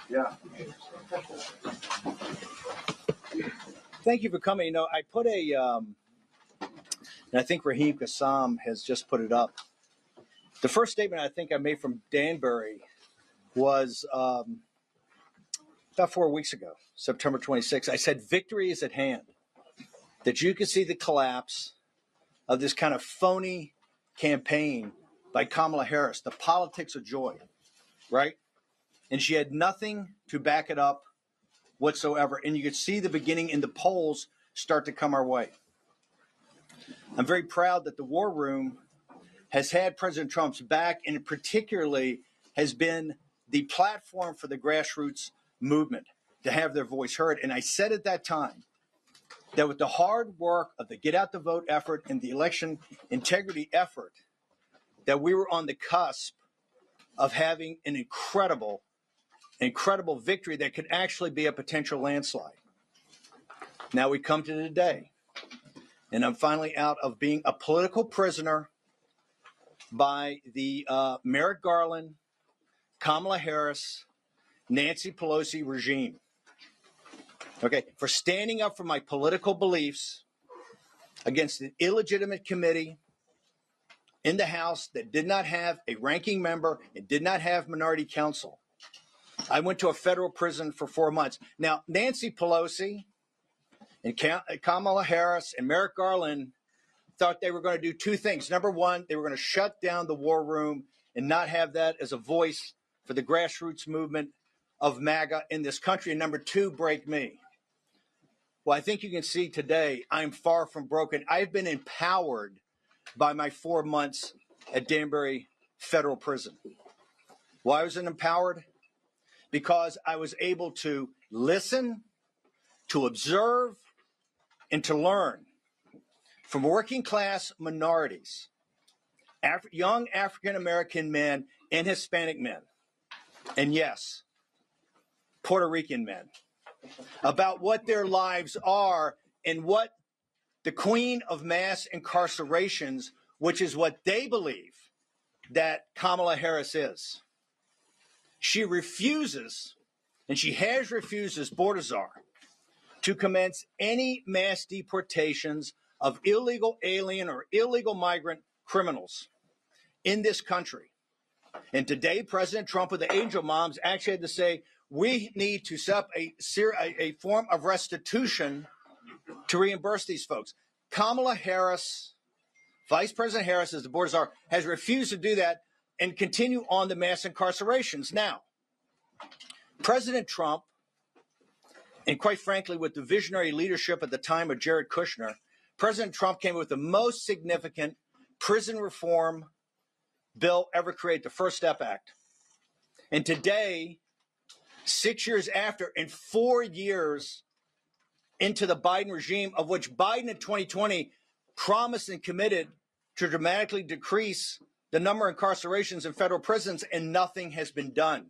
Yeah. Thank you for coming. You know, I put and I think Raheem Kassam has just put it up. The first statement I think I made from Danbury was about 4 weeks ago, September 26th. I said, victory is at hand. That you can see the collapse of this kind of phony campaign by Kamala Harris, the politics of joy, right? And she had nothing to back it up whatsoever. And you could see the beginning in the polls start to come our way. I'm very proud that the War Room has had President Trump's back, and particularly has been the platform for the grassroots movement to have their voice heard. And I said at that time that with the hard work of the Get Out the Vote effort and the election integrity effort, that we were on the cusp of having an incredible victory that could actually be a potential landslide. Now we come to today, and I'm finally out of being a political prisoner by the Merrick Garland, Kamala Harris, Nancy Pelosi regime. Okay, for standing up for my political beliefs against an illegitimate committee in the House that did not have a ranking member and did not have minority counsel. I went to a federal prison for 4 months. Now, Nancy Pelosi and Kamala Harris and Merrick Garland thought they were going to do two things. Number one, they were going to shut down the War Room and not have that as a voice for the grassroots movement of MAGA in this country. And number two, break me. Well, I think you can see today I'm far from broken. I've been empowered by my 4 months at Danbury Federal Prison. Why was I empowered? Because I was able to listen, to observe, and to learn from working class minorities, young African-American men and Hispanic men, and yes, Puerto Rican men, about what their lives are and what the queen of mass incarcerations, which is what they believe that Kamala Harris is. She refuses, and she has refused as board czar, to commence any mass deportations of illegal alien or illegal migrant criminals in this country. And today, President Trump with the angel moms actually had to say, we need to set up a form of restitution to reimburse these folks. Kamala Harris, Vice President Harris, as the board czar, has refused to do that and continue on the mass incarcerations. Now, President Trump, and quite frankly, with the visionary leadership at the time of Jared Kushner, President Trump came with the most significant prison reform bill ever created, the First Step Act. And today, 6 years after, and 4 years into the Biden regime, of which Biden in 2020 promised and committed to dramatically decrease the number of incarcerations in federal prisons, and nothing has been done.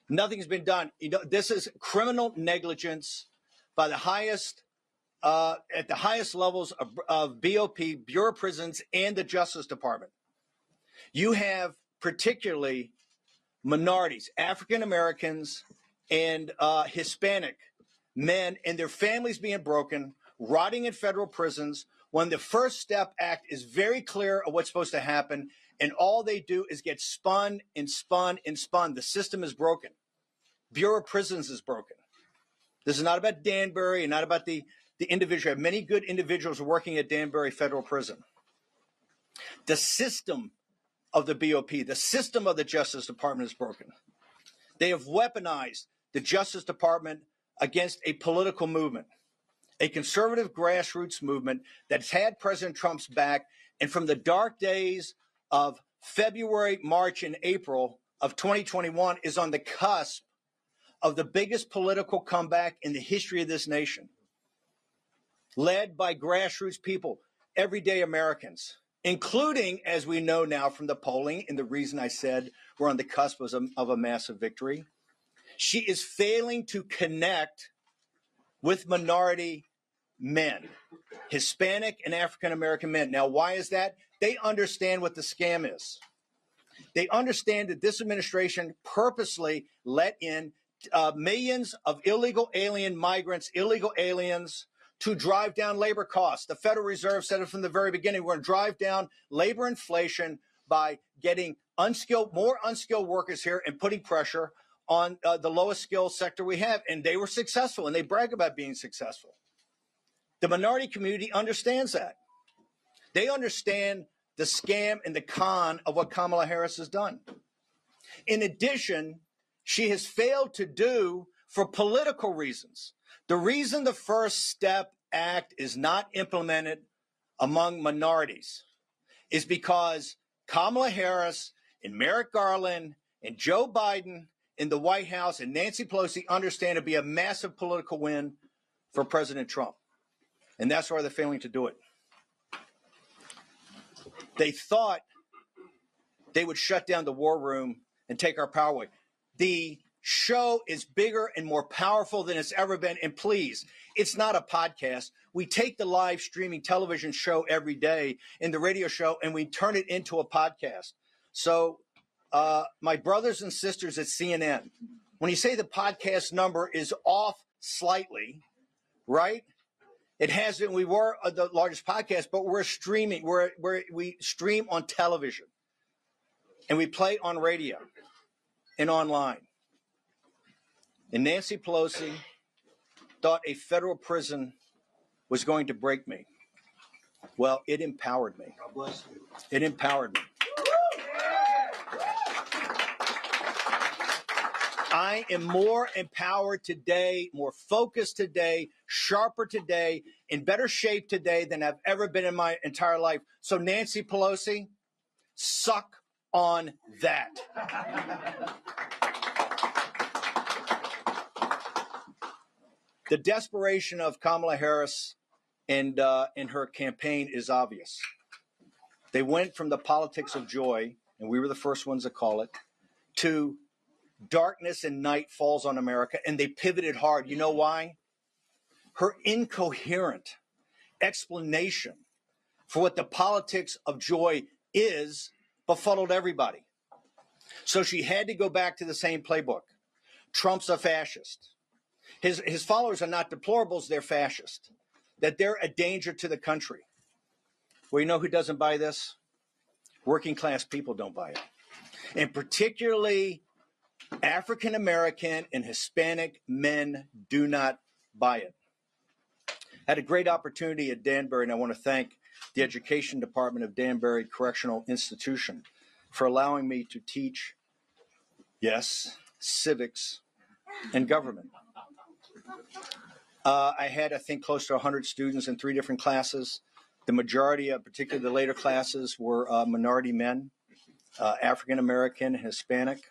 Nothing's been done. You know, this is criminal negligence by the highest, at the highest levels of BOP, Bureau of Prisons, and the Justice Department. You have particularly minorities, African Americans, and Hispanic men and their families being broken, rotting in federal prisons, when the First Step Act is very clear of what's supposed to happen, and all they do is get spun and spun and spun. The system is broken. Bureau of Prisons is broken. This is not about Danbury and not about the individual. I have many good individuals working at Danbury Federal Prison. The system of the BOP, the system of the Justice Department is broken. They have weaponized the Justice Department against a political movement, a conservative grassroots movement that's had President Trump's back. And from the dark days of February, March, and April of 2021 is on the cusp of the biggest political comeback in the history of this nation, led by grassroots people, everyday Americans, including, as we know now from the polling, and the reason I said we're on the cusp of a massive victory, she is failing to connect with minority men, Hispanic and African American men. Now, why is that? They understand what the scam is. They understand that this administration purposely let in millions of illegal alien migrants, illegal aliens, to drive down labor costs. The Federal Reserve said it from the very beginning. We're going to drive down labor inflation by getting more unskilled workers here and putting pressure on the lowest skill sector we have. And they were successful, and they brag about being successful. The minority community understands that. They understand the scam and the con of what Kamala Harris has done. In addition, she has failed to do, for political reasons. The reason the First Step Act is not implemented among minorities is because Kamala Harris and Merrick Garland and Joe Biden in the White House and Nancy Pelosi understand it'd be a massive political win for President Trump. And that's why they're failing to do it. They thought they would shut down the war room and take our power away. The show is bigger and more powerful than it's ever been. And please, it's not a podcast. We take the live streaming television show every day and the radio show, and we turn it into a podcast. So my brothers and sisters at CNN, when you say the podcast number is off slightly, right? It has been. We were the largest podcast, but we're streaming. We stream on television, and we play on radio and online. And Nancy Pelosi thought a federal prison was going to break me. Well, it empowered me. God bless you. It empowered me. I am more empowered today, more focused today, sharper today, in better shape today than I've ever been in my entire life. So Nancy Pelosi, suck on that. The desperation of Kamala Harris and her campaign is obvious. They went from the politics of joy, and we were the first ones to call it, to darkness and night falls on America, and they pivoted hard. You know why? Her incoherent explanation for what the politics of joy is befuddled everybody. So she had to go back to the same playbook. Trump's a fascist. His followers are not deplorables, they're fascist. That they're a danger to the country. Well, you know who doesn't buy this? Working class people don't buy it. And particularly African American and Hispanic men do not buy it. I had a great opportunity at Danbury, and I want to thank the Education Department of Danbury Correctional Institution for allowing me to teach, yes, civics and government. I had, I think, close to 100 students in 3 different classes. The majority, particularly the later classes, were minority men, African American, Hispanic,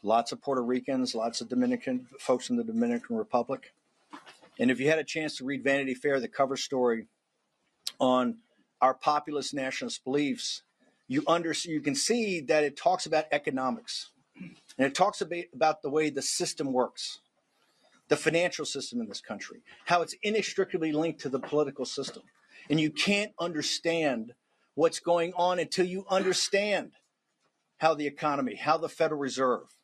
lots of Puerto Ricans, lots of Dominican folks in the Dominican Republic. And if you had a chance to read Vanity Fair, the cover story on our populist nationalist beliefs, you can see that it talks about economics. And it talks about the way the system works, the financial system in this country, how it's inextricably linked to the political system. And you can't understand what's going on until you understand how the economy, how the Federal Reserve,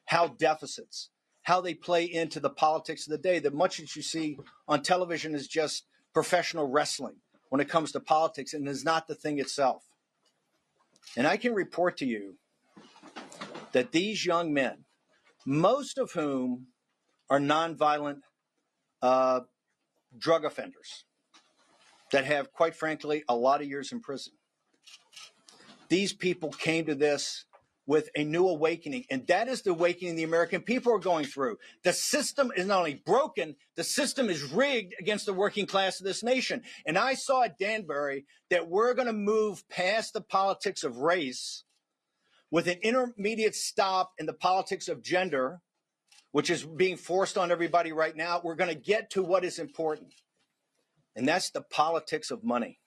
how deficits, how they play into the politics of the day. That much that you see on television is just professional wrestling when it comes to politics and is not the thing itself. And I can report to you that these young men, most of whom are nonviolent drug offenders that have, quite frankly, a lot of years in prison. These people came to this with a new awakening, and that is the awakening the American people are going through. The system is not only broken, the system is rigged against the working class of this nation. And I saw at Danbury that we're going to move past the politics of race with an intermediate stop in the politics of gender, which is being forced on everybody right now. We're going to get to what is important, and that's the politics of money.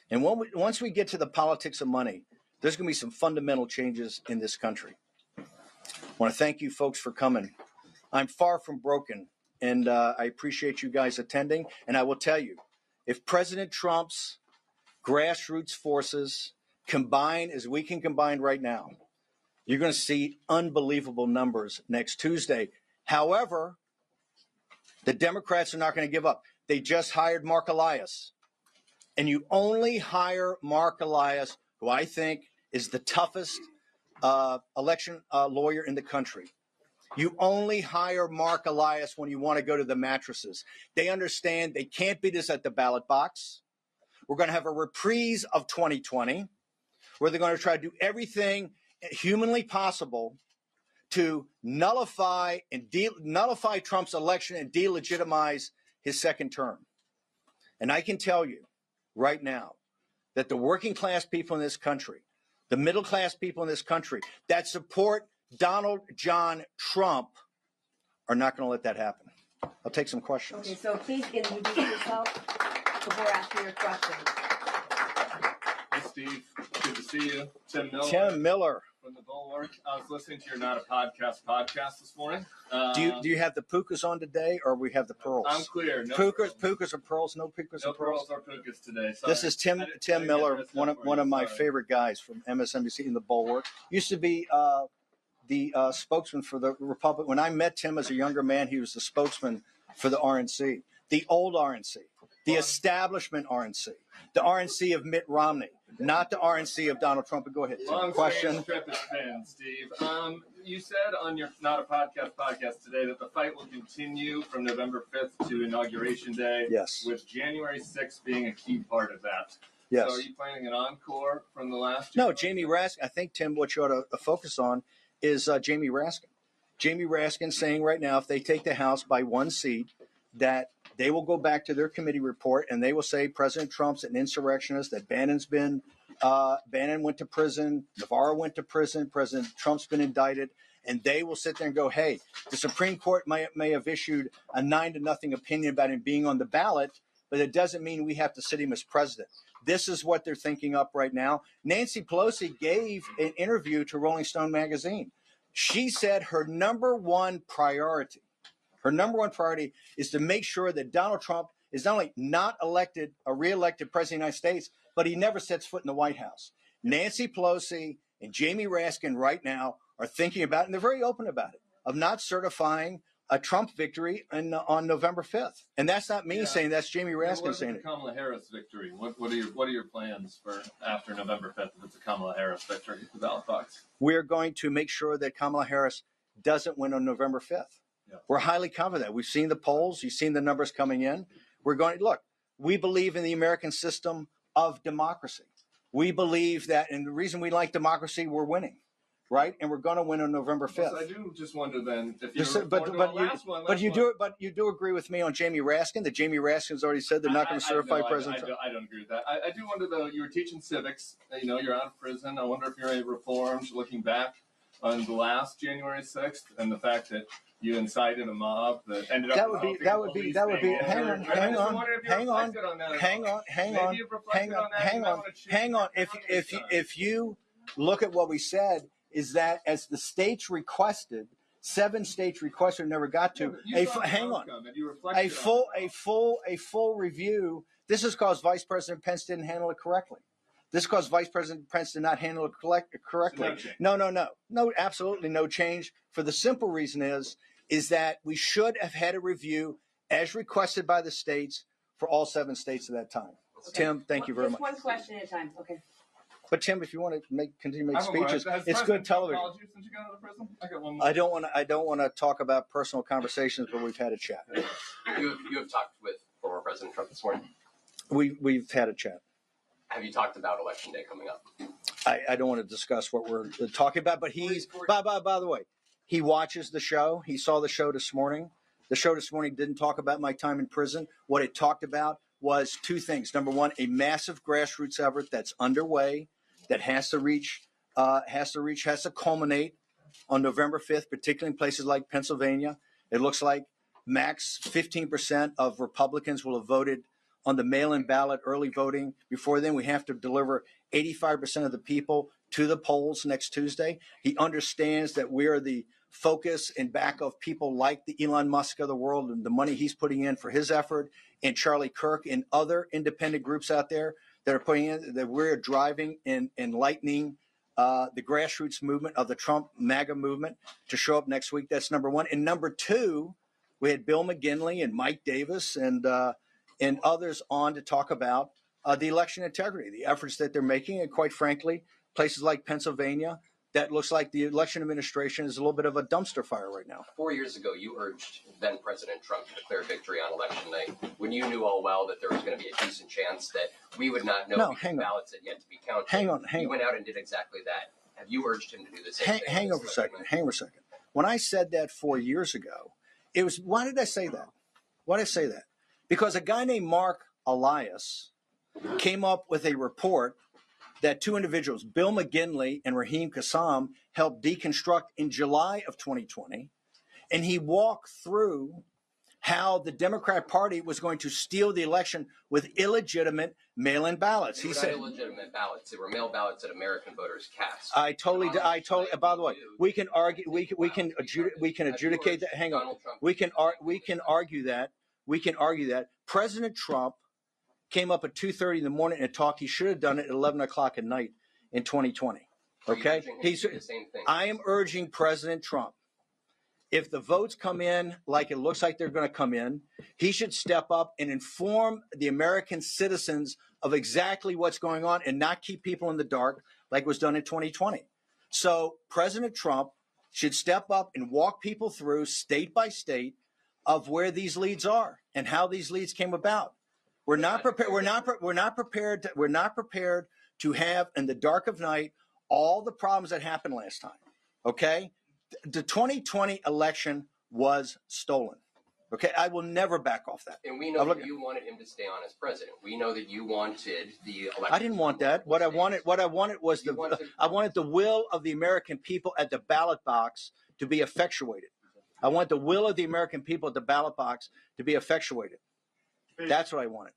And once we get to the politics of money, there's going to be some fundamental changes in this country. I want to thank you folks for coming. I'm far from broken, and I appreciate you guys attending. And I will tell you, if President Trump's grassroots forces combine as we can combine right now, You're going to see unbelievable numbers next Tuesday. However, the Democrats are not going to give up. They just hired Mark Elias. And you only hire Mark Elias, who I think is the toughest election lawyer in the country. You only hire Mark Elias when you want to go to the mattresses. They understand they can't beat us at the ballot box. We're going to have a reprise of 2020 where they're going to try to do everything humanly possible to nullify Trump's election and delegitimize his second term. And I can tell you right now that the working class people in this country, the middle class people in this country that support Donald John Trump are not going to let that happen. I'll take some questions. Okay, so please introduce yourself before asking your question. Hey, Steve. Good to see you. Tim Miller. Tim Miller. From the Bulwark. I was listening to your Not a podcast this morning. Do you have the pukas on today, or we have the pearls? I'm clear. No pukas or pearls? No pukas or pearls? No pearls or pukas today. Sorry. This is Tim Miller, one of my favorite guys from MSNBC in the Bulwark. Used to be the spokesman for the Republic. When I met Tim as a younger man, he was the spokesman for the RNC, the old RNC, the establishment RNC, the RNC of Mitt Romney, not the RNC of Donald Trump. But go ahead. Long question. Trip has been, Steve. You said on your Not a podcast today that the fight will continue from November 5th to Inauguration Day. Yes. With January 6th being a key part of that. Yes. So are you planning an encore from the last year? No, Jamie Raskin. I think, Tim, what you ought to focus on is Jamie Raskin. Jamie Raskin saying right now, if they take the House by one seat, that they will go back to their committee report and they will say President Trump's an insurrectionist, that Bannon went to prison, Navarro went to prison, President Trump's been indicted, and they will sit there and go, hey, the Supreme Court may have issued a 9-0 opinion about him being on the ballot, but it doesn't mean we have to sit him as president. This is what they're thinking up right now. Nancy Pelosi gave an interview to Rolling Stone magazine. She said her number one priority is to make sure that Donald Trump is not only not elected, a reelected president of the United States, but he never sets foot in the White House. Nancy Pelosi and Jamie Raskin right now are thinking about, and they're very open about it, of not certifying a Trump victory on November 5th. And that's not me saying, that's Jamie Raskin saying it. Kamala Harris victory. What are your plans for after November 5th if it's a Kamala Harris victory at the ballot box? We're going to make sure that Kamala Harris doesn't win on November 5th. Yeah. We're highly confident. We've seen the polls. You've seen the numbers coming in. We're going to look. We believe in the American system of democracy. We believe that, and the reason we like democracy, we're winning, right? And we're going to win on November 5th. Yes, I do just wonder then if you do agree with me on Jamie Raskin that Jamie Raskin's already said they're not going to certify President Trump. I don't agree with that. I do wonder though. You were teaching civics. You're out of prison. I wonder if you're a reformed. Looking back on the last January 6th and the fact that you incited a mob that ended up. Hang on. If you look at what we said, is that as the states requested, 7 states requested, never got to a full review. This is because Vice President Pence didn't handle it correctly. This is because Vice President Pence did not handle it correctly. No, absolutely no change. For the simple reason is that we should have had a review as requested by the states for all 7 states at that time. Okay. Tim, thank you very much. Just one question at a time. Okay. But Tim, if you want to continue to make speeches, it's good television. Since you got out of prison? I got one more. I don't want to talk about personal conversations, but we've had a chat. You have talked with former President Trump this morning? We've had a chat. Have you talked about Election Day coming up? I don't want to discuss what we're talking about, but by the way, he watches the show. He saw the show this morning. The show this morning didn't talk about my time in prison. What it talked about was 2 things. Number one, a massive grassroots effort that's underway that has to culminate on November 5th, particularly in places like Pennsylvania. It looks like max 15% of Republicans will have voted on the mail-in ballot, early voting. Before then, we have to deliver 85% of the people to the polls next Tuesday. He understands that we are the focus and back of people like the Elon Musk of the world and the money he's putting in for his effort, and Charlie Kirk and other independent groups out there that are putting in, that we're driving and enlightening the grassroots movement of the Trump MAGA movement to show up next week. That's number one. And number two, we had Bill McGinley and Mike Davis and others on to talk about the election integrity, the efforts that they're making, and quite frankly, places like Pennsylvania, that looks like the election administration is a little bit of a dumpster fire right now. 4 years ago, you urged then President Trump to declare victory on election night when you knew all well that there was going to be a decent chance that we would not know because ballots had yet to be counted. Hang on. He went out and did exactly that. Have you urged him to do the same thing? Hang on for a second. When I said that 4 years ago, it was, why did I say that? Why did I say that? Because a guy named Mark Elias came up with a report that two individuals, Bill McGinley and Raheem Kassam, helped deconstruct in July of 2020. And he walked through how the Democrat Party was going to steal the election with illegitimate mail-in ballots. He said illegitimate ballots. They were mail ballots that American voters cast. I totally. By the way, we can argue. We can adjudicate that. Hang on. We can argue that. We can argue that President Trump came up at 2:30 in the morning and talked. He should have done it at 11 o'clock at night in 2020. Okay, I am urging President Trump, if the votes come in like it looks like they're going to come in, he should step up and inform the American citizens of exactly what's going on and not keep people in the dark like was done in 2020. So President Trump should step up and walk people through state by state of where these leads are and how these leads came about. We're not prepared. We're not prepared to have in the dark of night all the problems that happened last time. Okay, the 2020 election was stolen. Okay, I will never back off that. And we know that you wanted him to stay on as president. We know that you wanted the election. I didn't want that. What I wanted was I wanted the will of the American people at the ballot box to be effectuated. I want the will of the American people at the ballot box to be effectuated. That's what I wanted.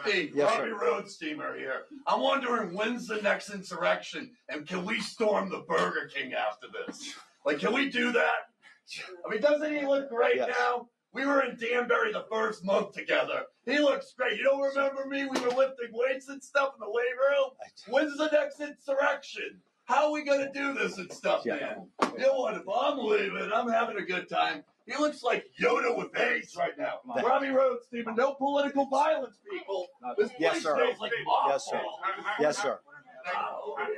Steve, yes, Robbie sir. Road steamer here. I'm wondering when's the next insurrection, and can we storm the Burger King after this? Like, can we do that? I mean, doesn't he look great now? We were in Danbury the first month together. He looks great. You don't remember me? We were lifting weights and stuff in the weight room. When's the next insurrection? How are we going to do this and stuff, man? You know what? If I'm leaving, I'm having a good time. He looks like Yoda with AIDS right now. Robbie Road, Stephen, no political violence, people. This place smells like mothballs. Yes, sir. Yes, sir. In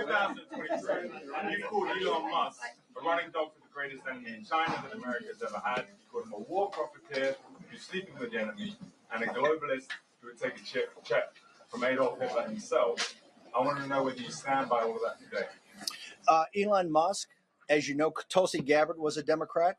2023, you called Elon Musk a running dog for the greatest enemy in China that America has ever had. You called him a war profiteer who's sleeping with the enemy and a globalist who would take a check from Adolf Hitler himself. I want to know whether you stand by all of that today. Elon Musk, as you know, Tulsi Gabbard was a Democrat.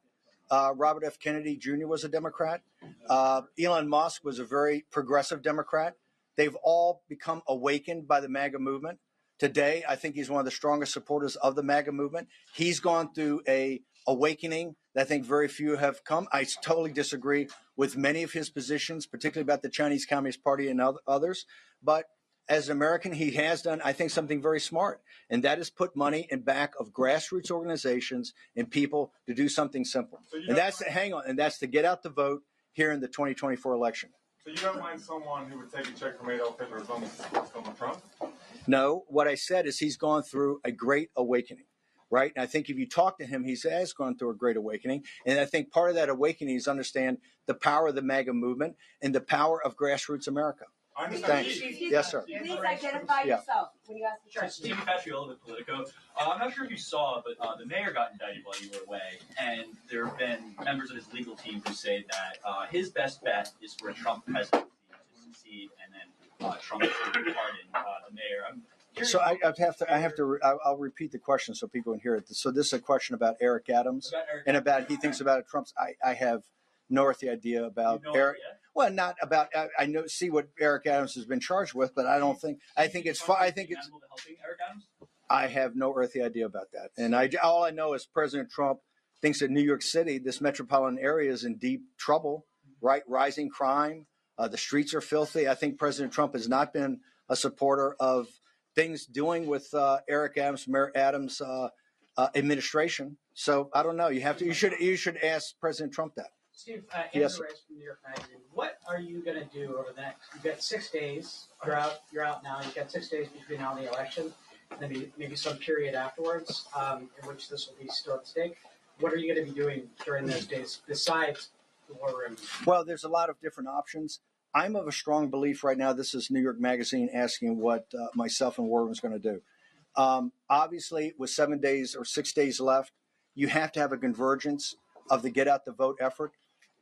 Robert F. Kennedy Jr. was a Democrat. Elon Musk was a very progressive Democrat. They've all become awakened by the MAGA movement. Today, I think he's one of the strongest supporters of the MAGA movement. He's gone through a awakening that I think very few have come. I totally disagree with many of his positions, particularly about the Chinese Communist Party and others. But as an American, he has done, I think, something very smart, and that is put money in back of grassroots organizations and people to do something simple. So and that's to get out the vote here in the 2024 election. So you don't mind someone who would take a check from Adolf Hitler as long as it's Donald Trump? No, what I said is he's gone through a great awakening, right? And I think if you talk to him, he has gone through a great awakening. And I think part of that awakening is understand the power of the MAGA movement and the power of grassroots America. Thanks. Yes, sir. Please identify yourself when you ask the Sure, question. Steve Patrioli with Politico. I'm not sure if you saw, but the mayor got indicted while you were away, and there have been members of his legal team who say that his best bet is for a Trump presidency to succeed, and then Trump to pardon the mayor. So I'll repeat the question so people can hear it. So this is a question about Eric Adams and about he thinks about Trump's. I have no earthly idea about Eric. Well, not about. I know see what Eric Adams has been charged with, but I don't think. I think it's. I think it's. I have no earthly idea about that, and all I know is President Trump thinks that New York City, this metropolitan area, is in deep trouble. Right, rising crime. The streets are filthy. I think President Trump has not been a supporter of things doing with Eric Adams, Mayor Adams' administration. So I don't know. You should ask President Trump that. Steve, Andrew Rice from New York Magazine. What are you going to do over the next? You've got 6 days. You're out now. You've got 6 days between now and the election, and maybe some period afterwards, in which this will be still at stake. What are you going to be doing during those days besides the war room? Well, there's a lot of different options. I'm of a strong belief right now. This is New York Magazine asking what myself and War Room is going to do. Obviously, with 7 days or 6 days left, you have to have a convergence of the get out the vote effort.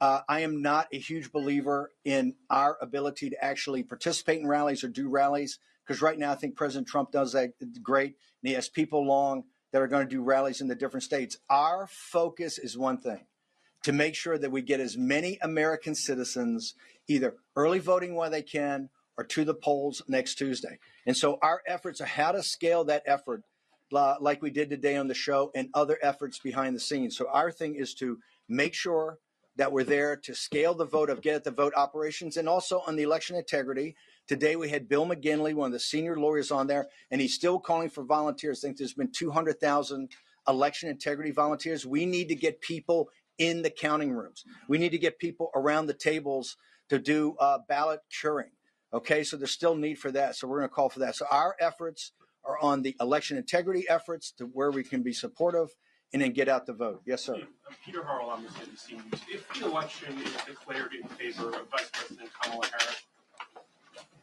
I am not a huge believer in our ability to actually participate in rallies or do rallies, because right now I think President Trump does that great, and he has people along that are going to do rallies in the different states. Our focus is one thing, to make sure that we get as many American citizens either early voting while they can or to the polls next Tuesday. And so our efforts are how to scale that effort like we did today on the show and other efforts behind the scenes. So our thing is to make sure that we're there to scale the vote of get at the vote operations, and also on the election integrity. Today we had Bill McGinley, one of the senior lawyers on there, and he's still calling for volunteers. I think there's been 200,000 election integrity volunteers. We need to get people in the counting rooms. We need to get people around the tables to do ballot curing. Okay, so there's still need for that. So we're going to call for that. So our efforts are on the election integrity efforts to where we can be supportive and then get out the vote. Yes, sir. Peter Harrell on the CNBC. If the election is declared in favor of Vice President Kamala Harris,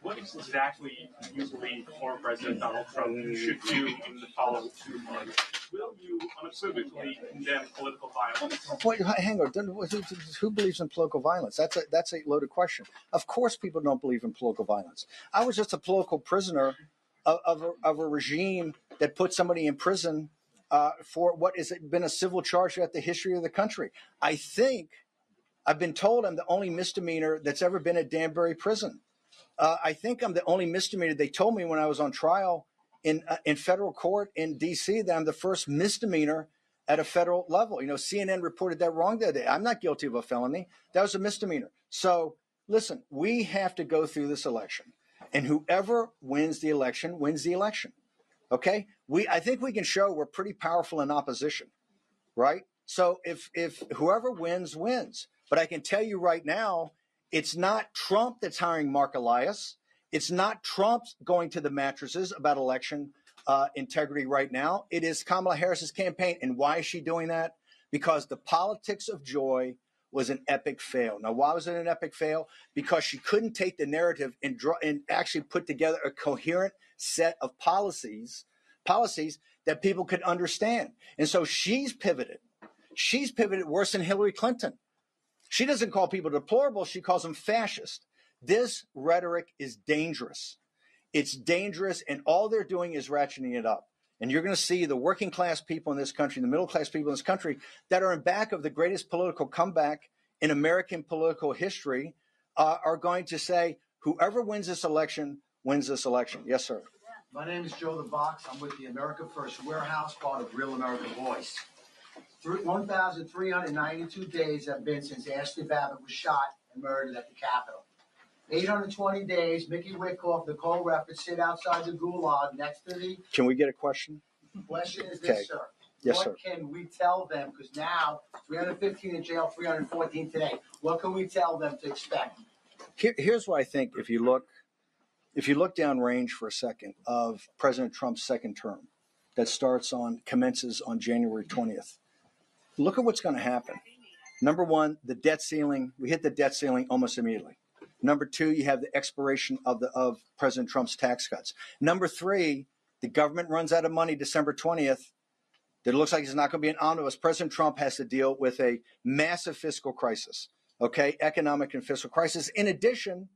what exactly do you believe former President Donald Trump should do in the following 2 months? Will you unequivocally condemn political violence? Wait, hang on. Who believes in political violence? That's a loaded question. Of course people don't believe in political violence. I was just a political prisoner of a regime that put somebody in prison for what has been a civil charge throughout the history of the country. I think I've been told I'm the only misdemeanor that's ever been at Danbury Prison. I think I'm the only misdemeanor. They told me when I was on trial in federal court in D.C. that I'm the first misdemeanor at a federal level. You know, CNN reported that wrong the other day. I'm not guilty of a felony. That was a misdemeanor. So listen, we have to go through this election, and whoever wins the election wins the election. Okay, I think we can show we're pretty powerful in opposition, right? So if whoever wins, wins. But I can tell you right now, it's not Trump that's hiring Mark Elias. It's not Trump going to the mattresses about election integrity right now. It is Kamala Harris's campaign. And why is she doing that? Because the politics of joy was an epic fail. Now, why was it an epic fail? Because she couldn't take the narrative and actually put together a coherent set of policies that people could understand. And so she's pivoted. She's pivoted worse than Hillary Clinton. She doesn't call people deplorable. She calls them fascist. This rhetoric is dangerous. It's dangerous, and all they're doing is ratcheting it up. And you're going to see the working class people in this country, the middle class people in this country that are in back of the greatest political comeback in American political history are going to say, whoever wins this election wins this election. Yes, sir. My name is Joe the Box. I'm with the America First Warehouse, part of Real American Voice. 1,392 days have been since Ashley Babbitt was shot and murdered at the Capitol. 820 days, Mickey Wickoff, Nicole Reppert sit outside the gulag next to the... Can we get a question? The question is this, sir. Yes, what sir. can we tell them? Because now, 315 in jail, 314 today. What can we tell them to expect? Here's what I think. If you look downrange for a second of President Trump's second term that commences on January 20th, look at what's going to happen. Number one, the debt ceiling. We hit the debt ceiling almost immediately. Number two, you have the expiration of President Trump's tax cuts. Number three, the government runs out of money December 20th. It looks like it's not going to be an omnibus. President Trump has to deal with a massive fiscal crisis, okay, economic and fiscal crisis. In addition,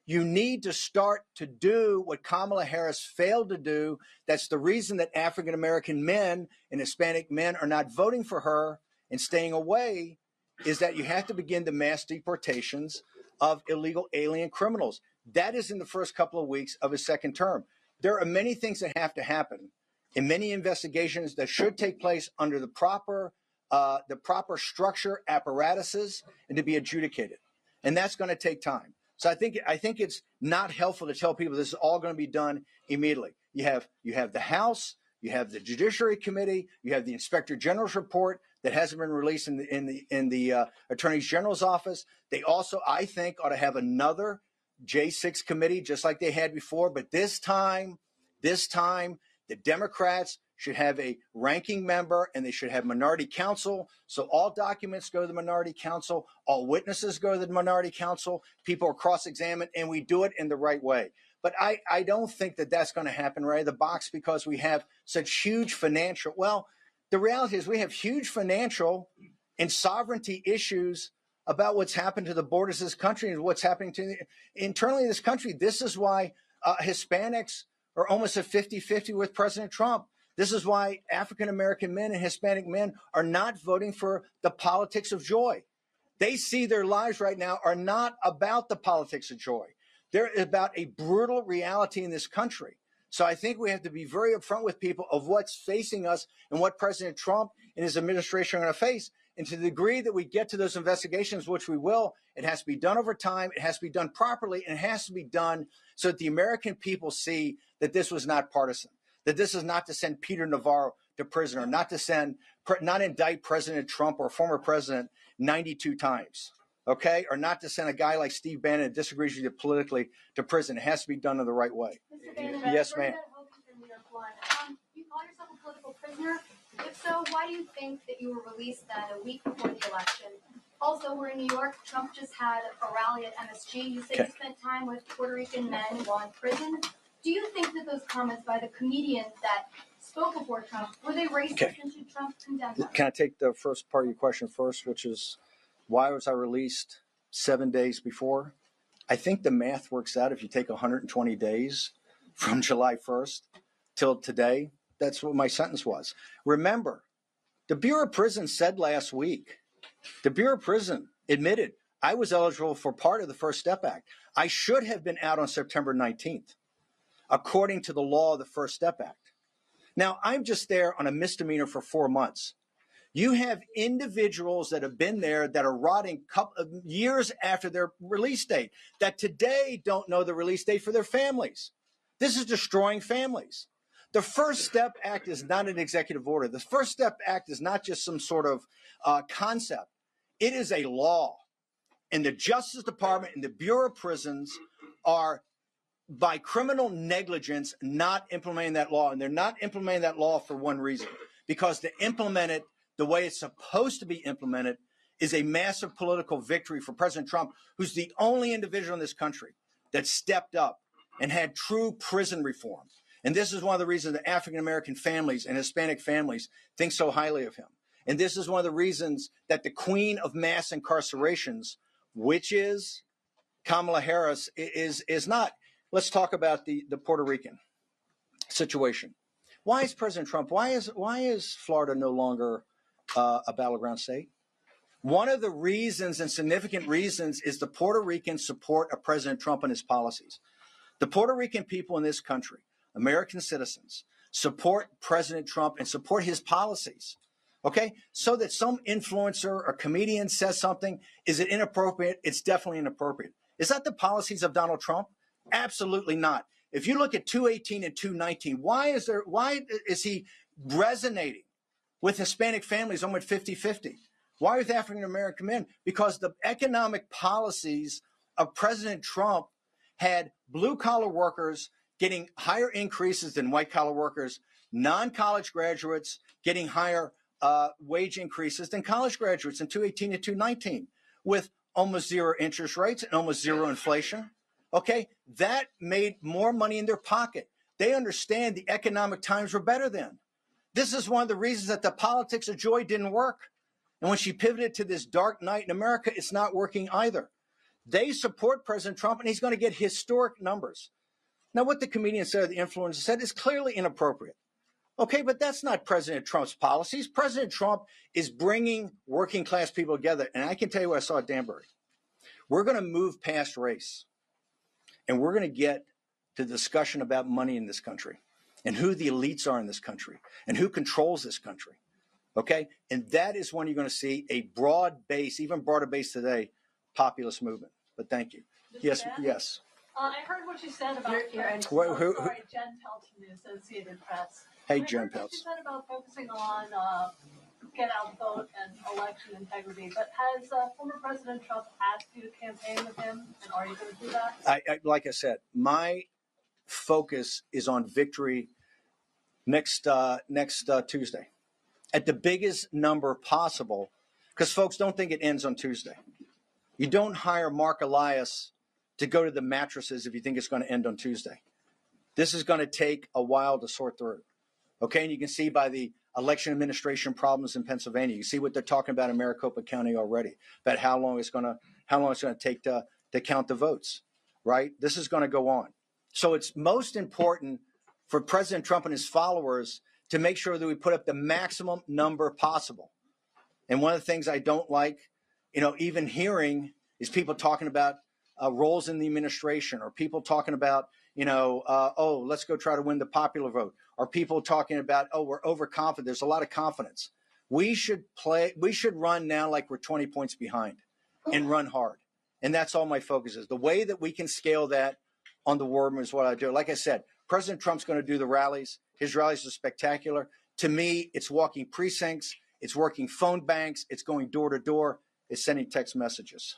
you need to start to do what Kamala Harris failed to do. That's the reason that African-American men and Hispanic men are not voting for her and staying away, is that you have to begin the mass deportations of illegal alien criminals. That is in the first couple of weeks of his second term. There are many things that have to happen and many investigations that should take place under the proper structure, apparatuses, and to be adjudicated. And that's going to take time. So I think it's not helpful to tell people this is all going to be done immediately. You have the House, You have the Judiciary Committee. You have the Inspector General's report that hasn't been released in the Attorney General's office. They also, I think, ought to have another J6 committee, just like they had before. But this time, the Democrats should have a ranking member, and they should have minority counsel. So all documents go to the minority counsel. All witnesses go to the minority counsel. People are cross-examined, and we do it in the right way. But I don't think that that's going to happen right out of the box, because we have such huge financial, well, the reality is we have huge financial and sovereignty issues about what's happened to the borders of this country and what's happening to internally in this country. This is why Hispanics are almost at 50-50 with President Trump. This is why African-American men and Hispanic men are not voting for the politics of joy. They see their lives right now are not about the politics of joy. They're about a brutal reality in this country. So I think we have to be very upfront with people of what's facing us and what President Trump and his administration are going to face. And to the degree that we get to those investigations, which we will, it has to be done over time. It has to be done properly, and it has to be done so that the American people see that this was not partisan, that this is not to send Peter Navarro to prison, or not indict President Trump or former president 92 times. Okay, or not to send a guy like Steve Bannon that disagrees with you politically to prison. It has to be done in the right way. Mr. Bannon, yes, ma'am. You call yourself a political prisoner? If so, why do you think that you were released then a week before the election? Also, we're in New York. Trump just had a rally at MSG. You said you spent time with Puerto Rican men while in prison. Do you think that those comments by the comedian that spoke before Trump, were they racist, and should Trump condemn them? Can I take the first part of your question first, which is, why was I released 7 days before? I think the math works out. If you take 120 days from July 1st till today, that's what my sentence was. Remember, the Bureau of Prisons said last week, the Bureau of Prison admitted I was eligible for part of the First Step Act. I should have been out on September 19th, according to the law of the First Step Act. Now, I'm just there on a misdemeanor for 4 months. You have individuals that have been there that are rotting years after their release date, that today don't know the release date for their families. This is destroying families. The First Step Act is not an executive order. The First Step Act is not just some sort of concept. It is a law. And the Justice Department and the Bureau of Prisons are, by criminal negligence, not implementing that law. And they're not implementing that law for one reason, because to implement it the way it's supposed to be implemented is a massive political victory for President Trump, who's the only individual in this country that stepped up and had true prison reform. And this is one of the reasons that African-American families and Hispanic families think so highly of him. And this is one of the reasons that the queen of mass incarcerations, which is Kamala Harris, is not. Let's talk about the Puerto Rican situation. Why is President Trump, why is Florida no longer a battleground state? One of the reasons, and significant reasons, is the Puerto Ricans support of President Trump and his policies. The Puerto Rican people in this country, American citizens, support President Trump and support his policies. Okay? So that some influencer or comedian says something, is it inappropriate? It's definitely inappropriate. Is that the policies of Donald Trump? Absolutely not. If you look at 218 and 219, why is he resonating with Hispanic families almost 50-50? Why with African American men? Because the economic policies of President Trump had blue collar workers getting higher increases than white collar workers, non-college graduates getting higher wage increases than college graduates in 218 and 219, with almost zero interest rates and almost zero inflation. Okay, that made more money in their pocket. They understand the economic times were better then. This is one of the reasons that the politics of joy didn't work. And when she pivoted to this dark night in America, it's not working either. They support President Trump, and he's going to get historic numbers. Now, what the comedian said, or the influencer said, is clearly inappropriate. Okay, but that's not President Trump's policies. President Trump is bringing working class people together. And I can tell you what I saw at Danbury. We're going to move past race, and we're going to get to the discussion about money in this country and who the elites are in this country and who controls this country. Okay, and that is when you're going to see a broad base, even broader base today, populist movement. But thank you. Yes, yes. I heard what you said about Jen Pelton, the Associated Press. Hey, Jim Peltz. You said about focusing on get out vote and election integrity, but has former President Trump asked you to campaign with him, and are you going to do that? Like I said, my focus is on victory next Tuesday at the biggest number possible, because folks don't think it ends on Tuesday. You don't hire Mark Elias to go to the mattresses if you think it's going to end on Tuesday. This is going to take a while to sort through. Okay, and you can see by the election administration problems in Pennsylvania, you see what they're talking about in Maricopa County already, about how long it's going to take to count the votes, right? This is going to go on. So it's most important for President Trump and his followers to make sure that we put up the maximum number possible. And one of the things I don't like, even hearing is people talking about roles in the administration, or people talking about, let's go try to win the popular vote, or people talking about, we're overconfident. There's a lot of confidence. We should run now like we're 20 points behind and run hard. And that's all my focus is. The way that we can scale that on the war room is what I do. Like I said, President Trump's going to do the rallies. His rallies are spectacular. To me, it's walking precincts. It's working phone banks. It's going door to door. It's sending text messages.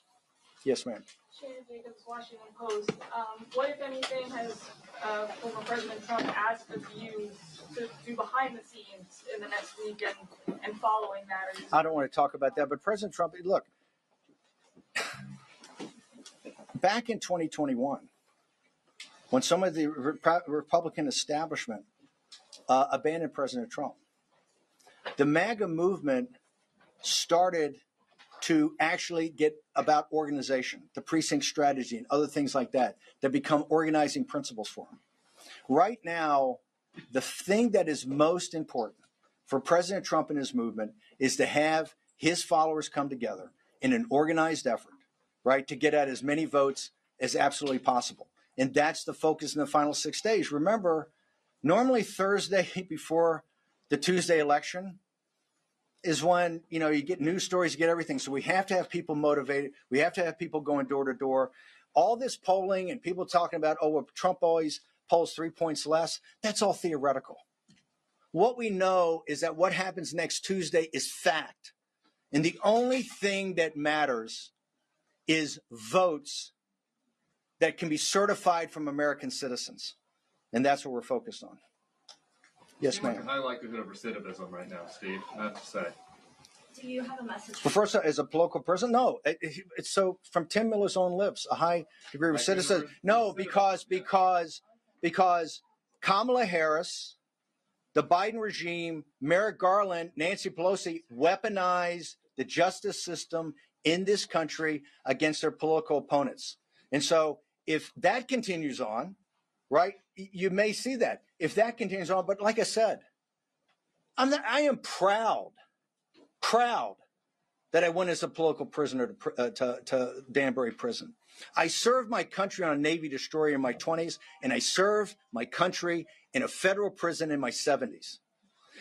Yes, ma'am. Shannon Jacobs, Washington Post. What, if anything, has former President Trump asked of you to do behind the scenes in the next week and following that? I don't want to talk about that, but President Trump, look, back in 2021, when some of the Republican establishment abandoned President Trump, the MAGA movement started to actually get about organization, the precinct strategy, and other things like that become organizing principles for him. Right now, the thing that is most important for President Trump and his movement is to have his followers come together in an organized effort, right, to get at as many votes as absolutely possible. And that's the focus in the final 6 days. Remember, normally Thursday before the Tuesday election is when, you get news stories, you get everything. So we have to have people motivated. We have to have people going door to door. All this polling and people talking about, Trump always polls 3 points less. That's all theoretical. What we know is that what happens next Tuesday is fact. And the only thing that matters is votes that can be certified from American citizens. And that's what we're focused on. Yes, ma'am. High likelihood of recidivism right now, Steve, I have to say. Do you have a message? Well, first, as a political person, no. It's so from Tim Miller's own lips, a high degree of recidivism. No, because Kamala Harris, the Biden regime, Merrick Garland, Nancy Pelosi weaponized the justice system in this country against their political opponents. And so if that continues on, right, you may see that. If that continues on, but like I said, I am proud that I went as a political prisoner to Danbury Prison. I served my country on a Navy destroyer in my 20s, and I served my country in a federal prison in my 70s.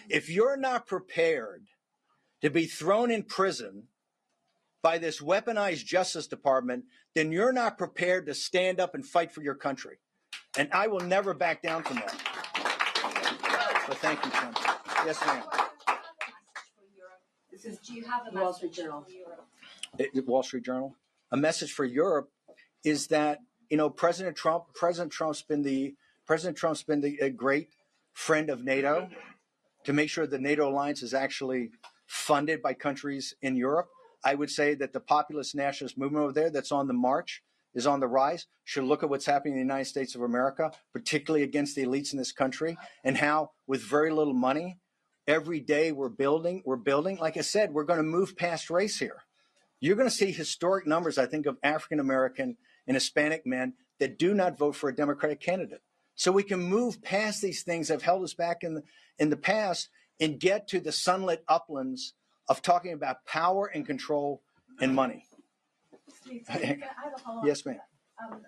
If you're not prepared to be thrown in prison by this weaponized Justice Department, then you're not prepared to stand up and fight for your country. And I will never back down from that. So thank you, Tim. Yes, ma'am. Do you have a message Wall Street Journal. for Europe? Wall Street Journal. A message for Europe is that President Trump's been a great friend of NATO to make sure the NATO alliance is actually funded by countries in Europe. I would say that the populist nationalist movement over there that's on the march is on the rise, should look at what's happening in the United States of America, particularly against the elites in this country, and how with very little money, every day we're building. Like I said, we're going to move past race here. You're going to see historic numbers, I think, of African-American and Hispanic men that do not vote for a Democratic candidate. So we can move past these things that have held us back in the past and get to the sunlit uplands of talking about power and control and money. Steve, I have a follow-up. Yes, ma'am.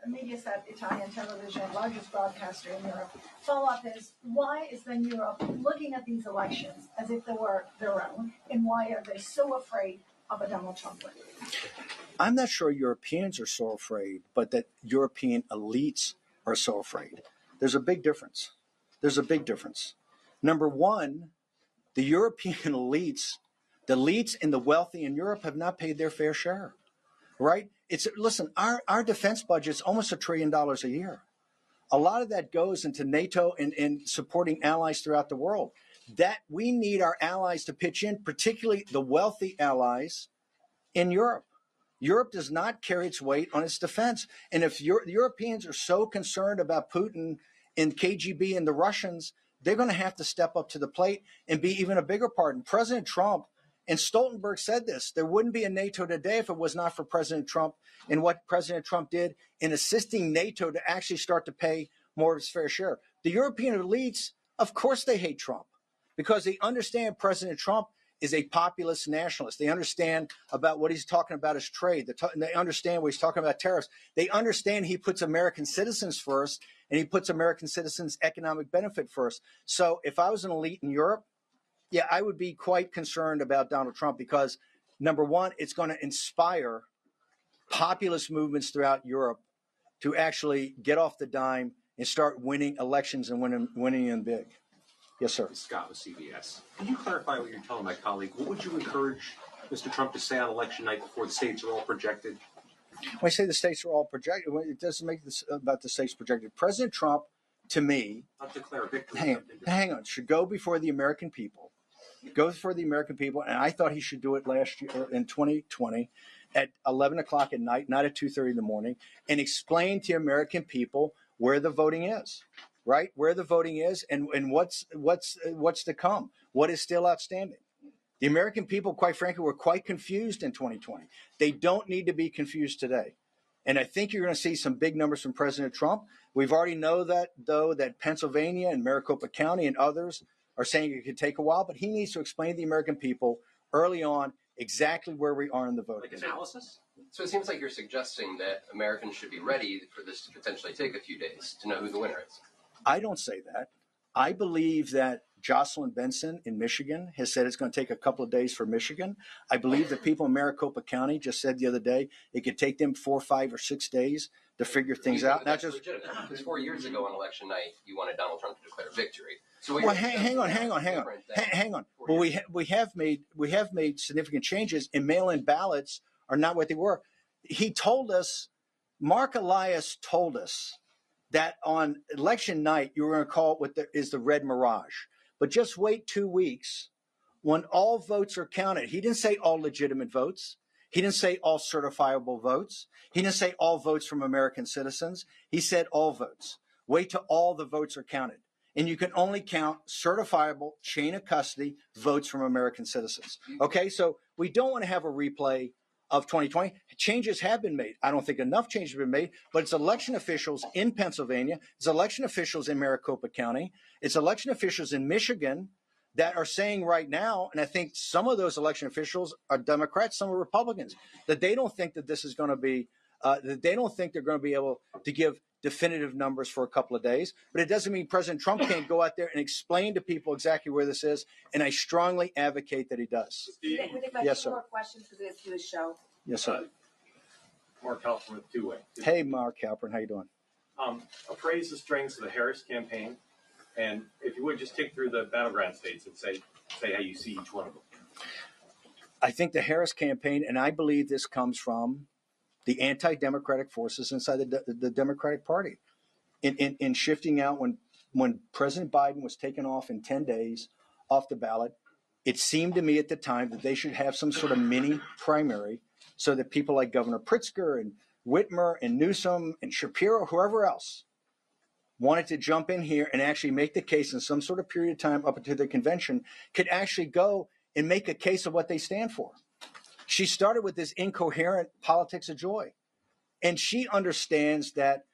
Mediaset, Italian television, largest broadcaster in Europe. Follow-up is, why is then Europe looking at these elections as if they were their own, and why are they so afraid of a Donald Trump win? I'm not sure Europeans are so afraid, but that European elites are so afraid. There's a big difference. Number one, the European elites, the elites and the wealthy in Europe have not paid their fair share, right? Listen, our defense budget is almost $1 trillion a year. A lot of that goes into NATO and supporting allies throughout the world. That we need our allies to pitch in, particularly the wealthy allies in Europe. Europe does not carry its weight on its defense. And if the Europeans are so concerned about Putin and KGB and the Russians, they're going to have to step up to the plate and be even a bigger part. And President Trump and Stoltenberg said this, there wouldn't be a NATO today if it was not for President Trump and what President Trump did in assisting NATO to actually start to pay more of its fair share. The European elites, of course they hate Trump because they understand President Trump is a populist nationalist. They understand about what he's talking about is trade. They understand what he's talking about tariffs. They understand he puts American citizens first and he puts American citizens' economic benefit first. So if I was an elite in Europe, yeah, I would be quite concerned about Donald Trump because, number one, it's going to inspire populist movements throughout Europe to actually get off the dime and start winning elections and winning them big. Yes, sir. Scott with CBS. Can you clarify what you're telling my colleague? What would you encourage Mr. Trump to say on election night before the states are all projected? When I say the states are all projected, it doesn't make this about the states projected. President Trump, to me, not declare a victory. Hang on, should go before the American people. Go for the American people, and I thought he should do it last year in 2020 at 11 o'clock at night, not at 2:30 in the morning, and explain to American people where the voting is, right? Where the voting is and what's to come, what is still outstanding. The American people, quite frankly, were quite confused in 2020. They don't need to be confused today. And I think you're going to see some big numbers from President Trump. We've already know that, though, that Pennsylvania and Maricopa County and others are saying it could take a while, but he needs to explain to the American people early on exactly where we are in the voting. Like analysis? So it seems like you're suggesting that Americans should be ready for this to potentially take a few days to know who the winner is. I don't say that. I believe that Jocelyn Benson in Michigan has said it's going to take a couple of days for Michigan. I believe the people in Maricopa County just said the other day it could take them 4, 5, or 6 days to figure things out. Not just legitimate. Because 4 years ago on election night, you wanted Donald Trump to declare victory. So well, hang on. Well, we have made significant changes, and mail-in ballots are not what they were. He told us, Mark Elias told us that on election night you were going to call it what is the red mirage. But just wait 2 weeks when all votes are counted. He didn't say all legitimate votes. He didn't say all certifiable votes. He didn't say all votes from American citizens. He said all votes. Wait till all the votes are counted. And you can only count certifiable chain of custody votes from American citizens. Okay, so we don't want to have a replay of 2020. Changes have been made. I don't think enough changes have been made, but it's election officials in Pennsylvania, it's election officials in Maricopa County, it's election officials in Michigan that are saying right now, and I think some of those election officials are Democrats, some are Republicans, that they don't think that this is going to be, that they don't think they're going to be able to give definitive numbers for a couple of days. But it doesn't mean President Trump can't go out there and explain to people exactly where this is, and I strongly advocate that he does. Yes, sir. More questions because it's to his show. Yes, sir. Mark Halpern with Two Way. Hey, Mark Halpern, how you doing? Appraise the strengths of the Harris campaign, and if you would just tick through the battleground states and say how you see each one of them. I think the Harris campaign, and I believe this comes from the anti-democratic forces inside the Democratic Party, in shifting out when President Biden was taken off in 10 days off the ballot. It seemed to me at the time that they should have some sort of mini primary so that people like Governor Pritzker and Whitmer and Newsom and Shapiro, whoever else, wanted to jump in here and actually make the case in some sort of period of time up until the convention, could actually go and make a case of what they stand for. She started with this incoherent politics of joy. And she understands that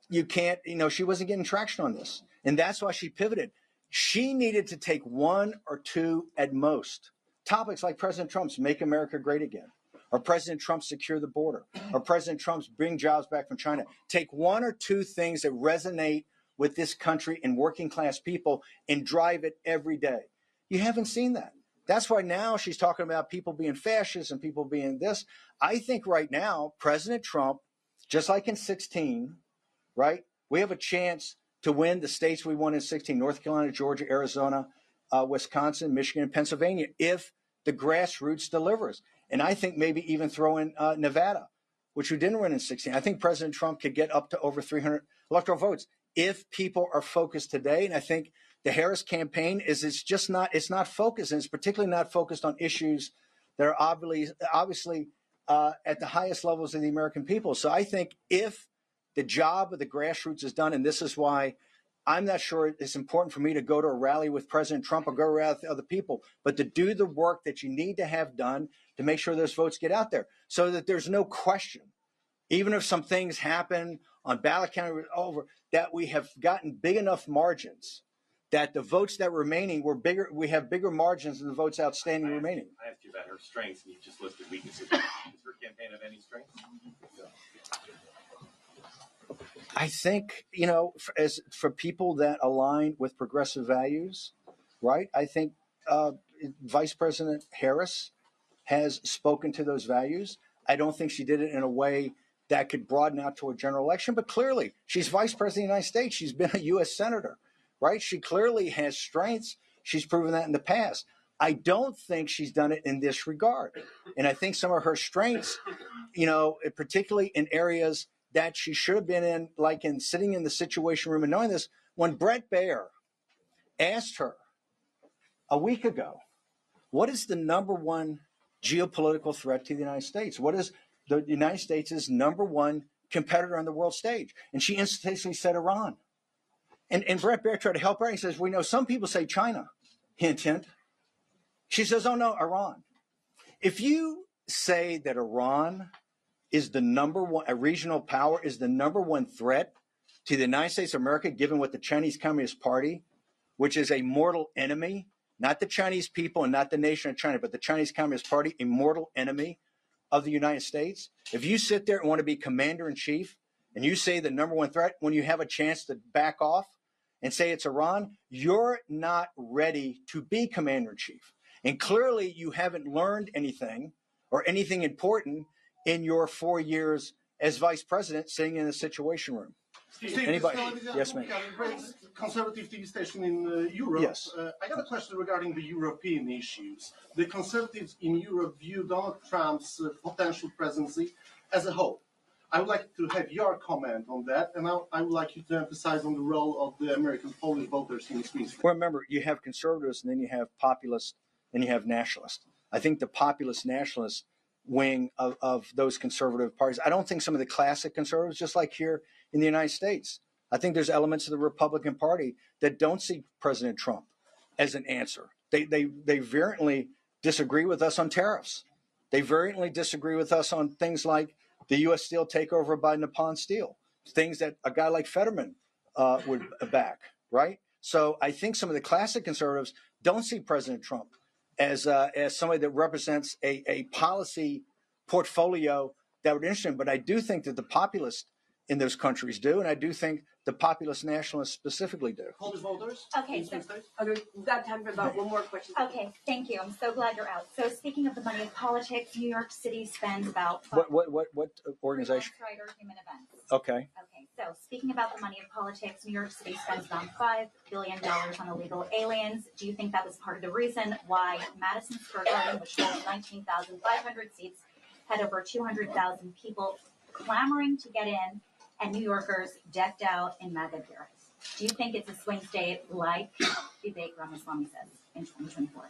you can't, she wasn't getting traction on this. And that's why she pivoted. She needed to take 1 or 2 at most topics like President Trump's Make America Great Again, or President Trump's Secure the Border, or President Trump's Bring Jobs Back from China. Take 1 or 2 things that resonate with this country and working class people and drive it every day. You haven't seen that. That's why now she's talking about people being fascists and people being this. I think right now, President Trump, just like in 2016, right, we have a chance to win the states we won in 16, North Carolina, Georgia, Arizona, Wisconsin, Michigan, and Pennsylvania, if the grassroots delivers. And I think maybe even throw in Nevada, which we didn't win in 16. I think President Trump could get up to over 300 electoral votes if people are focused today. And I think the Harris campaign it's not focused, and it's particularly not focused on issues that are obviously at the highest levels of the American people. So I think if the job of the grassroots is done, and this is why I'm not sure it's important for me to go to a rally with President Trump or go around with other people, but to do the work that you need to have done to make sure those votes get out there so that there's no question, even if some things happen on ballot count over, that we have gotten big enough margins that the votes that remaining were bigger. We have bigger margins than the votes outstanding remaining. I asked you about her strengths, and you just listed weaknesses. Does her campaign have any strengths? I think, for people that align with progressive values, right? I think Vice President Harris has spoken to those values. I don't think she did it in a way that could broaden out to a general election, but clearly she's Vice President of the United States. She's been a U.S. Senator, right? She clearly has strengths. She's proven that in the past. I don't think she's done it in this regard. And I think some of her strengths, particularly in areas that she should have been in, like in sitting in the Situation Room and knowing this, when Brett Baer asked her a week ago, what is the number one geopolitical threat to the United States? What is the United States' number one competitor on the world stage? And she instantaneously said Iran. And Brett Baer tried to help her. He says, we know some people say China, hint, hint. She says, oh, no, Iran. If you say that Iran is the number one, a regional power is the number one threat to the United States of America, given what the Chinese Communist Party, which is a mortal enemy, not the Chinese people and not the nation of China, but the Chinese Communist Party, a mortal enemy of the United States. If you sit there and want to be commander in chief and you say the number one threat when you have a chance to back off and say it's Iran, you're not ready to be commander in chief. And clearly you haven't learned anything or anything important in your 4 years as vice president sitting in the Situation Room. Anybody? Yes, ma'am. Conservative TV station in Europe. Yes. I got a question regarding the European issues. The conservatives in Europe view Donald Trump's potential presidency as a hope. I would like to have your comment on that, and I would like you to emphasize on the role of the American Polish voters in the swing state. Well, remember, you have conservatives, and then you have populists, and you have nationalists. I think the populist nationalist wing of those conservative parties, I don't think some of the classic conservatives, just like here in the United States, I think there's elements of the Republican Party that don't see President Trump as an answer. They vehemently disagree with us on tariffs. They vehemently disagree with us on things like the U.S. Steel takeover by Nippon Steel, things that a guy like Fetterman would back, right? So I think some of the classic conservatives don't see President Trump as somebody that represents a policy portfolio that would interest him. But I do think that the populists in those countries do, and I do think the populist nationalists specifically do. Polish voters? Okay, so we've got time for about one more question. Okay, thank you. I'm so glad you're out. So speaking of the money of politics, New York City spends about what organization? Rider Human Events. Okay. Okay, so speaking about the money of politics, New York City spends about $5 billion on illegal aliens. Do you think that was part of the reason why Madison Square Garden, which holds 19,500 seats, had over 200,000 people clamoring to get in, and New Yorkers decked out in MAGA gear? Do you think it's a swing state like Vivek Ramaswamy says in 2024?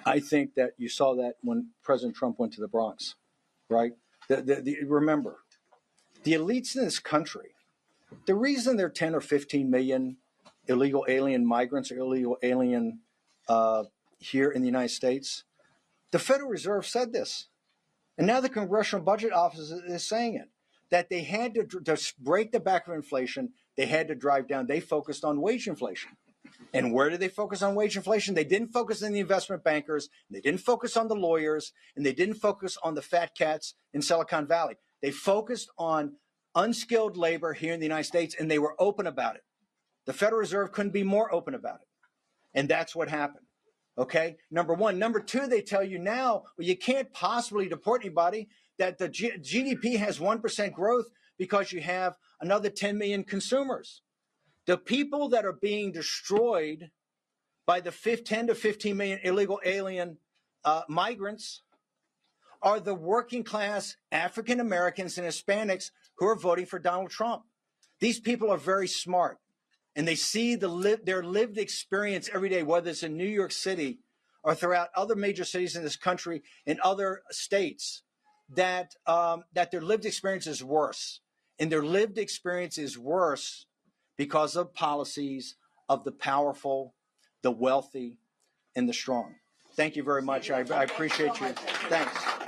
I think that you saw that when President Trump went to the Bronx, right? Remember, the elites in this country, the reason there are 10 or 15 million illegal alien migrants or illegal alien here in the United States, the Federal Reserve said this. And now the Congressional Budget Office is saying it, that they had to break the back of inflation. They had to drive down. They focused on wage inflation. And where did they focus on wage inflation? They didn't focus on the investment bankers. They didn't focus on the lawyers. And they didn't focus on the fat cats in Silicon Valley. They focused on unskilled labor here in the United States, and they were open about it. The Federal Reserve couldn't be more open about it. And that's what happened. Okay, number one. Number two, they tell you now, well, you can't possibly deport anybody, that the GDP has 1% growth because you have another 10 million consumers. The people that are being destroyed by the 10 to 15 million illegal alien migrants are the working class African Americans and Hispanics who are voting for Donald Trump. These people are very smart, and they see their lived experience every day, whether it's in New York City or throughout other major cities in this country and other states, that their lived experience is worse. And their lived experience is worse because of policies of the powerful, the wealthy, and the strong. Thank you very much. I appreciate you. Thanks.